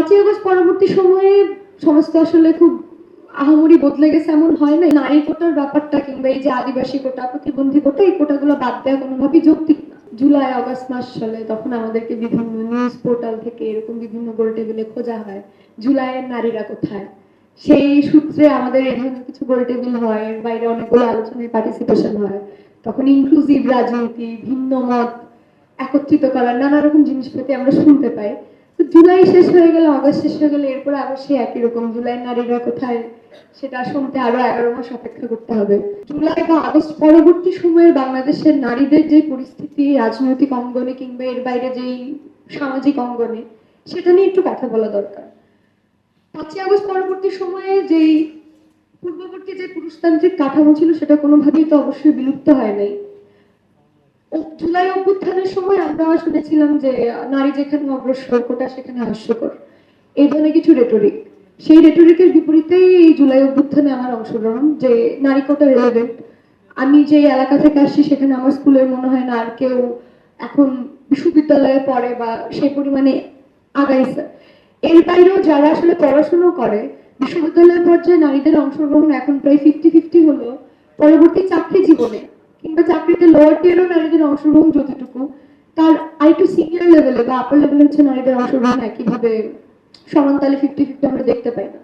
5ই August পরবর্তী সময়ে সমাজ তো আসলে খুব আহামরি বদলে গেছে এমন হয় না। নারী কোটার ব্যাপারটা কিংবা এই যে আদিবাসী কোটা, প্রতিবন্ধী কোটা, এই কোটাগুলো বাদ দেওয়া কোনোভাবেই যৌক্তিক না। জুলাই আগস্ট মাস চলে, তখন আমাদেরকে বিভিন্ন নিউজ পোর্টাল থেকে এরকম বিভিন্ন গোল টেবিলে খোঁজা হয় জুলাইয়ের নারীরা কোথায়। সেই সূত্রে আমাদের এই ধরনের কিছু গোল টেবিল হয়, এর বাইরে অনেকগুলো আলোচনায় পার্টিসিপেশন হয়। তখন ইনক্লুসিভ রাজনীতি, ভিন্ন মত একত্রিত করার নানা রকম জিনিসপাতি আমরা শুনতে পাই। তো জুলাই শেষ হয়ে গেল, আগস্ট শেষ হয়ে গেলে এরপর আবার সেই একই রকম জুলাই নারীরা কোথায়, সেটা শুনতে আরো 11 মাস অপেক্ষা করতে হবে। জুলাই বা আগস্ট পরবর্তী সময়ে বাংলাদেশের নারীদের যে পরিস্থিতি রাজনৈতিক অঙ্গনে কিংবা এর বাইরে যেই সামাজিক অঙ্গনে, সেটা নিয়ে একটু কথা বলা দরকার। 5ই আগস্ট পরবর্তী সময়ে যেই পূর্ববর্তী যে পুরুষতান্ত্রিক কাঠামো ছিল সেটা কোনোভাবেই তো অবশ্যই বিলুপ্ত হয় নাই। জুলাই অভ্যুত্থানের সময় আমরা শুনেছিলাম যে নারী যেখানে অগ্রসর, কোটা সেখানে হাস্যকর, এই ধরনের কিছু রেটরিক। সেই রেটরিকের বিপরীতেই এই জুলাই অভ্যুত্থানে আমার অংশগ্রহণ, যে নারী কোটা রেলেভেন্ট। আমি যে এলাকা থেকে আসছি সেখানে আমার স্কুলের মনে হয় না আর কেউ এখন বিশ্ববিদ্যালয়ে পড়ে বা সেই পরিমাণে আগাইছে। এর বাইরেও যারা আসলে পড়াশোনা করে, বিশ্ববিদ্যালয় পর্যায়ে নারীদের অংশগ্রহণ এখন প্রায় 50-50 হলো। পরবর্তী চাকরি জীবনে কিংবা চাকরিতে লোয়ার টিয়ারও নারীদের অংশগ্রহণ যতটুকু, তার আরেকটু সিনিয়র লেভেলে বা আপার লেভেলে হচ্ছে নারীদের অংশগ্রহণ একইভাবে সমানতালে 50-50 আমরা দেখতে পাই না।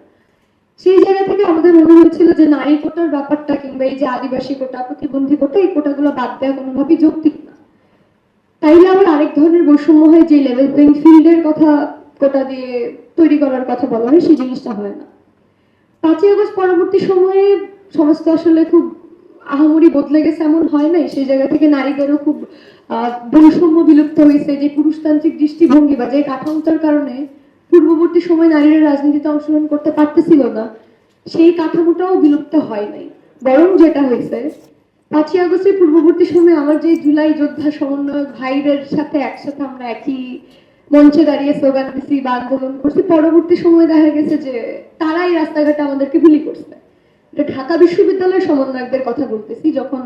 সেই জায়গা থেকে আমাদের মনে হয়েছিল যে নারী কোটার ব্যাপারটা কিংবা এই যে আদিবাসী কোটা, প্রতিবন্ধী কোটা, এই কোটাগুলো বাদ দেওয়া কোনোভাবেই যৌক্তিক না। তাইলে আবার আরেক ধরনের বৈষম্য হয়, যে লেভেল প্লেইং ফিল্ডের কথা কোটা দিয়ে তৈরি করার কথা বলা হয়, সেই জিনিসটা হয় না। 5ই আগস্ট পরবর্তী সময়ে সমাজ তো আসলে খুব আহামরি বদলে গেছে এমন হয় নাই। সেই জায়গা থেকে নারীদেরও খুব বৈষম্য বিলুপ্ত হয়েছে। যে পুরুষতান্ত্রিক দৃষ্টিভঙ্গি বা যে কাঠামোটার কারণে পূর্ববর্তী সময় নারীরা রাজনীতিতে অংশগ্রহণ করতে পারতেছিল না, সেই কাঠামোটাও বিলুপ্ত হয় নাই। বরং যেটা হয়েছে, 5ই আগস্টের পূর্ববর্তী সময় আমার যে জুলাই যোদ্ধা সমন্বয়ক ভাইদের সাথে একসাথে আমরা একই মঞ্চে দাঁড়িয়ে স্লোগান দিচ্ছি বা আন্দোলন করছি, পরবর্তী সময় দেখা গেছে যে তারাই রাস্তাঘাটে আমাদেরকে গুলি করছে। এটা ঢাকা বিশ্ববিদ্যালয়ের সমন্বয়কদের কথা বলতেছি। যখন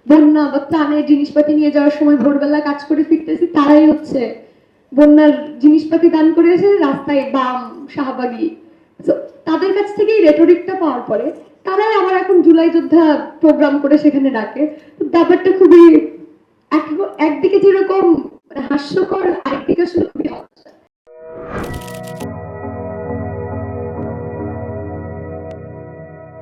বন্যা বা ত্রাণের জিনিসপাতি নিয়ে যাওয়ার সময় ভোরবেলা কাজ করে ফিরতেছি, তারাই হচ্ছে বন্যার জিনিসপাতি দান করে এসে রাস্তায় বাম, শাহবাগী, তাদের কাছ থেকে এই রেটরিকটা পাওয়ার পরে তারাই আবার এখন জুলাই যোদ্ধা প্রোগ্রাম করে সেখানে ডাকে। ব্যাপারটা খুবই একদিকে যেরকম হাস্যকর, আরেকদিকে আসলে খুবই